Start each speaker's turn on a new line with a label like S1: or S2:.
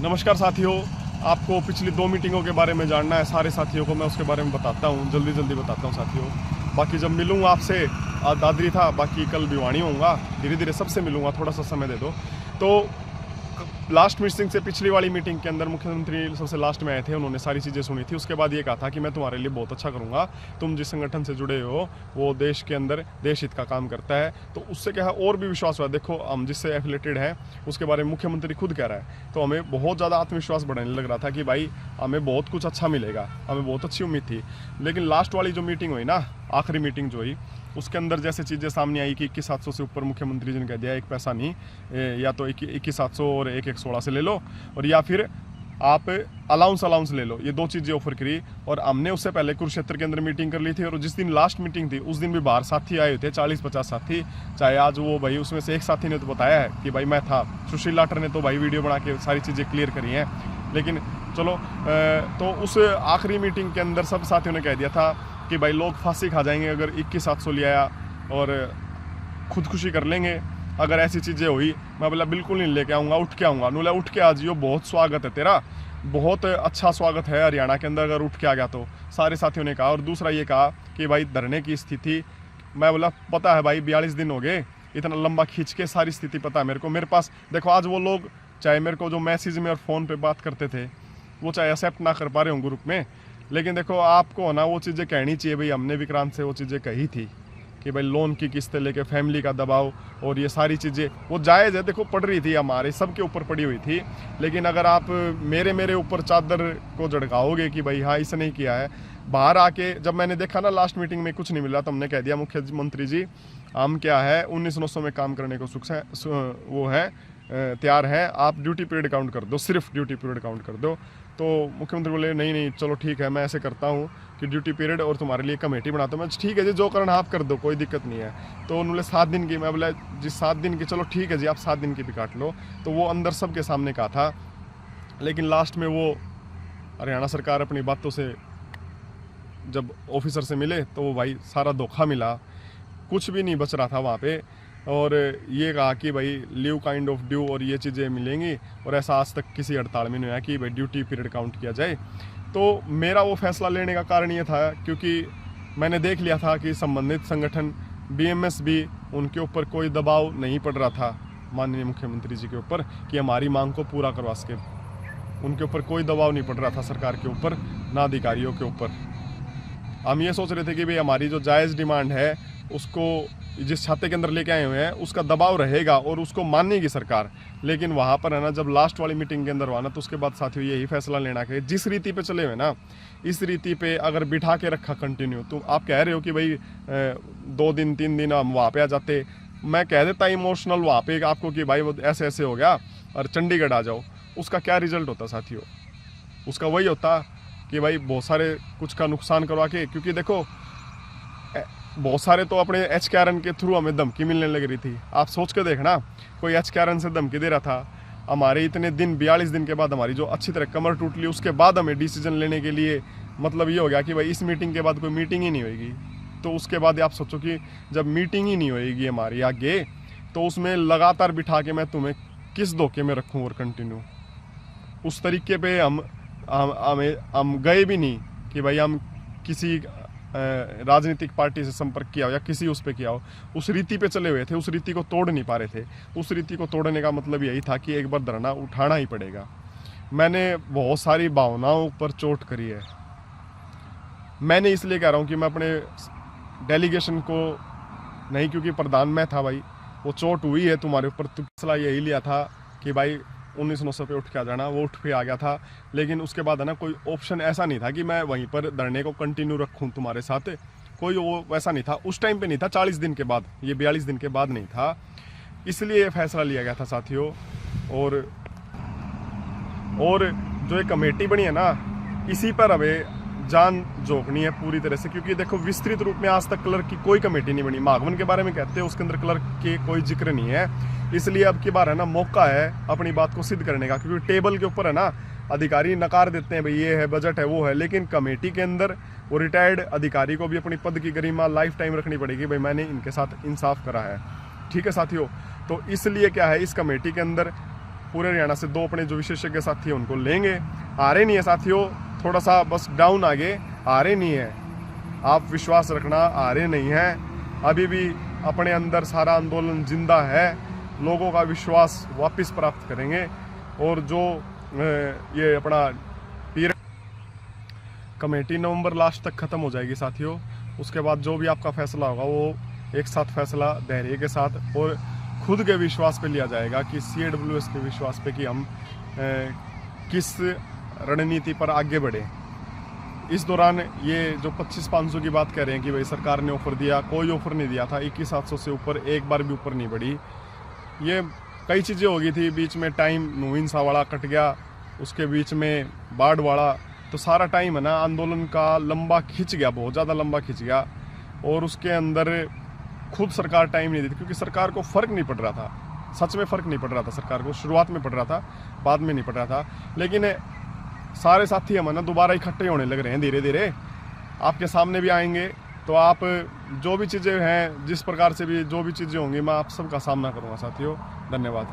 S1: नमस्कार साथियों, आपको पिछली 2 मीटिंगों के बारे में जानना है। सारे साथियों को मैं उसके बारे में बताता हूँ, जल्दी बताता हूँ साथियों। बाकी जब मिलूँगा आपसे, आज दादरी था, बाकी कल भिवानी होऊंगा, धीरे धीरे सबसे मिलूँगा, थोड़ा सा समय दे दो। तो लास्ट मीटिंग से पिछली वाली मीटिंग के अंदर मुख्यमंत्री सबसे लास्ट में आए थे, उन्होंने सारी चीज़ें सुनी थी। उसके बाद ये कहा था कि मैं तुम्हारे लिए बहुत अच्छा करूँगा, तुम जिस संगठन से जुड़े हो वो देश के अंदर देश हित का काम करता है। तो उससे क्या है, और भी विश्वास हुआ। देखो, हम जिससे एफिलेटेड हैं उसके बारे में मुख्यमंत्री खुद कह रहा है, तो हमें बहुत ज़्यादा आत्मविश्वास बढ़ाने लग रहा था कि भाई हमें बहुत कुछ अच्छा मिलेगा, हमें बहुत अच्छी उम्मीद थी। लेकिन लास्ट वाली जो मीटिंग हुई ना, आखिरी मीटिंग जो हुई, उसके अंदर जैसे चीज़ें सामने आई कि 21,700 से ऊपर मुख्यमंत्री जी ने कह दिया एक पैसा नहीं, या तो 21,700 और 1,116 से ले लो, और या फिर आप अलाउंस ले लो। ये 2 चीज़ें ऑफर करी। और हमने उससे पहले कुरुक्षेत्र के अंदर मीटिंग कर ली थी, और जिस दिन लास्ट मीटिंग थी उस दिन भी बाहर साथी आए हुए थे, 40-50 साथी। चाहे आज वो भाई, उसमें से एक साथी ने तो बताया है कि भाई मैं था, सुशील लाटर ने तो भाई वीडियो बना के सारी चीज़ें क्लियर करी हैं। लेकिन चलो, तो उस आखिरी मीटिंग के अंदर सब साथियों ने कह दिया था कि भाई लोग फांसी खा जाएंगे अगर 21,700 ले आया, और खुदकुशी कर लेंगे अगर ऐसी चीज़ें हुई। मैं बोला बिल्कुल नहीं लेके आऊँगा, उठ के आऊँगा। नूला उठ के आ जियो, बहुत स्वागत है तेरा, बहुत अच्छा स्वागत है हरियाणा के अंदर अगर उठ के आ गया तो, सारे साथियों ने कहा। और दूसरा ये कहा कि भाई धरने की स्थिति, मैं बोला पता है भाई, 42 दिन हो गए, इतना लंबा खींच के सारी स्थिति पता है मेरे को। मेरे पास देखो, आज वो लोग चाहे मेरे को जो मैसेज में और फ़ोन पे बात करते थे, वो चाहे एक्सेप्ट ना कर पा रहे हों ग्रुप में, लेकिन देखो आपको ना वो चीज़ें कहनी चाहिए भाई। हमने विक्रांत से वो चीज़ें कही थी कि भाई लोन की किस्तें लेके फैमिली का दबाव और ये सारी चीज़ें वो जायज़ है, देखो पड़ रही थी, हमारे सबके ऊपर पड़ी हुई थी। लेकिन अगर आप मेरे ऊपर चादर को झड़काओगे कि भाई हाँ इसने ही किया है, बाहर आके जब मैंने देखा ना लास्ट मीटिंग में कुछ नहीं मिला, तो हमने कह दिया मुख्यमंत्री जी हम क्या है 1900 में काम करने को सुख है, वो है तैयार है, आप ड्यूटी पीरियड काउंट कर दो, सिर्फ ड्यूटी पीरियड काउंट कर दो। तो मुख्यमंत्री बोले नहीं चलो ठीक है, मैं ऐसे करता हूँ कि ड्यूटी पीरियड और तुम्हारे लिए कमेटी बनाता हूँ। मैं ठीक है जी, जो करना आप कर दो, कोई दिक्कत नहीं है। तो उन्होंने 7 दिन की, मैं बोला जी 7 दिन की, चलो ठीक है जी आप 7 दिन की भी काट लो। तो वो अंदर सबके सामने कहा था। लेकिन लास्ट में वो हरियाणा सरकार अपनी बातों से जब ऑफिसर से मिले तो वो भाई सारा धोखा मिला, कुछ भी नहीं बच रहा था वहाँ पे। और ये कहा कि भाई लीव काइंड ऑफ ड्यू और ये चीज़ें मिलेंगी, और ऐसा आज तक किसी हड़ताल में नहीं हुआ कि भाई ड्यूटी पीरियड काउंट किया जाए। तो मेरा वो फैसला लेने का कारण ये था क्योंकि मैंने देख लिया था कि संबंधित संगठन बीएमएस भी, उनके ऊपर कोई दबाव नहीं पड़ रहा था माननीय मुख्यमंत्री जी के ऊपर कि हमारी मांग को पूरा करवा सके। उनके ऊपर कोई दबाव नहीं पड़ रहा था सरकार के ऊपर, ना अधिकारियों के ऊपर। हम ये सोच रहे थे कि भाई हमारी जो जायज़ डिमांड है उसको जिस छाते के अंदर लेके आए हुए हैं उसका दबाव रहेगा और उसको मानेगी सरकार। लेकिन वहाँ पर है ना, जब लास्ट वाली मीटिंग के अंदर हुआ ना, तो उसके बाद साथियों यही फैसला लेना कि जिस रीति पे चले हुए ना, इस रीति पे अगर बिठा के रखा कंटिन्यू, तो आप कह रहे हो कि भाई 2 दिन 3 दिन हम वहाँ पे आ जाते, मैं कह देता इमोशनल वहाँ पे आपको कि भाई वो ऐसे ऐसे हो गया और चंडीगढ़ आ जाओ, उसका क्या रिजल्ट होता साथियों? उसका वही होता कि भाई बहुत सारे कुछ का नुकसान करवा के, क्योंकि देखो बहुत सारे तो अपने एच कैरन के थ्रू हमें धमकी मिलने लग रही थी। आप सोच के देखना, कोई एच कैरन से धमकी दे रहा था, हमारे इतने दिन 42 दिन के बाद हमारी जो अच्छी तरह कमर टूट ली, उसके बाद हमें डिसीजन लेने के लिए मतलब ये हो गया कि भाई इस मीटिंग के बाद कोई मीटिंग ही नहीं होगी। तो उसके बाद आप सोचो कि जब मीटिंग ही नहीं होएगी हमारी आगे, तो उसमें लगातार बिठा के मैं तुम्हें किस धोखे में रखूँ और कंटिन्यू उस तरीके पे हम गए भी नहीं कि भाई हम किसी राजनीतिक पार्टी से संपर्क किया हो या किसी उस पे किया हो। उस रीति पे चले हुए थे, उस रीति को तोड़ नहीं पा रहे थे। उस रीति को तोड़ने का मतलब यही था कि एक बार धरना उठाना ही पड़ेगा। मैंने बहुत सारी भावनाओं पर चोट करी है। मैंने इसलिए कह रहा हूँ कि मैं अपने डेलीगेशन को नहीं, क्योंकि प्रधान मैं था भाई, वो चोट हुई है तुम्हारे ऊपर, तो फैसला यही लिया था कि भाई 1900 पे उठ के आ जाना। वो उठ के आ गया था। लेकिन उसके बाद है ना, कोई ऑप्शन ऐसा नहीं था कि मैं वहीं पर धरने को कंटिन्यू रखूं तुम्हारे साथ, कोई वो वैसा नहीं था उस टाइम पे, नहीं था 40 दिन के बाद, ये 42 दिन के बाद नहीं था। इसलिए ये फैसला लिया गया था साथियों। और जो एक कमेटी बनी है ना, इसी पर हमें जान झोंकनी है पूरी तरह से, क्योंकि देखो विस्तृत रूप में आज तक क्लर्क की कोई कमेटी नहीं बनी। माघवन के बारे में कहते हैं, उसके अंदर क्लर्क के कोई जिक्र नहीं है। इसलिए अब की बार है ना, मौका है अपनी बात को सिद्ध करने का, क्योंकि टेबल के ऊपर है ना अधिकारी नकार देते हैं भाई ये है, बजट है, वो है, लेकिन कमेटी के अंदर वो रिटायर्ड अधिकारी को भी अपनी पद की गरिमा लाइफ टाइम रखनी पड़ेगी, भाई मैंने इनके साथ इंसाफ करा है। ठीक है साथियों, तो इसलिए क्या है, इस कमेटी के अंदर पूरे हरियाणा से 2 अपने जो विशेषज्ञ साथी हैं उनको लेंगे। आ रहे नहीं है साथियों, थोड़ा सा बस डाउन आगे, आ रहे नहीं है, आप विश्वास रखना, आ रहे नहीं हैं। अभी भी अपने अंदर सारा आंदोलन जिंदा है, लोगों का विश्वास वापस प्राप्त करेंगे। और जो ये अपना पीरियड कमेटी नवंबर लास्ट तक ख़त्म हो जाएगी साथियों। उसके बाद जो भी आपका फैसला होगा वो एक साथ फैसला धैर्य के साथ और खुद के विश्वास पे लिया जाएगा कि CAWS के विश्वास पे कि हम किस रणनीति पर आगे बढ़े। इस दौरान ये जो 25,500 की बात कह रहे हैं कि भाई सरकार ने ऑफ़र दिया, कोई ऑफ़र नहीं दिया था। 21,700 से ऊपर एक बार भी ऊपर नहीं बढ़ी। ये कई चीज़ें हो गई थी बीच में, टाइम नूहिंसा वाला कट गया, उसके बीच में बाढ़ वाला, तो सारा टाइम है ना आंदोलन का लंबा खिंच गया, बहुत ज़्यादा लंबा खिंच गया। और उसके अंदर खुद सरकार टाइम नहीं देती, क्योंकि सरकार को फ़र्क नहीं पड़ रहा था, सच में फ़र्क नहीं पड़ रहा था सरकार को। शुरुआत में पड़ रहा था, बाद में नहीं पड़ रहा था। लेकिन सारे साथी हम ना दोबारा इकट्ठे होने लग रहे हैं धीरे धीरे, आपके सामने भी आएंगे। तो आप जो भी चीज़ें हैं, जिस प्रकार से भी जो भी चीज़ें होंगी, मैं आप सबका सामना करूँगा साथियों। धन्यवाद।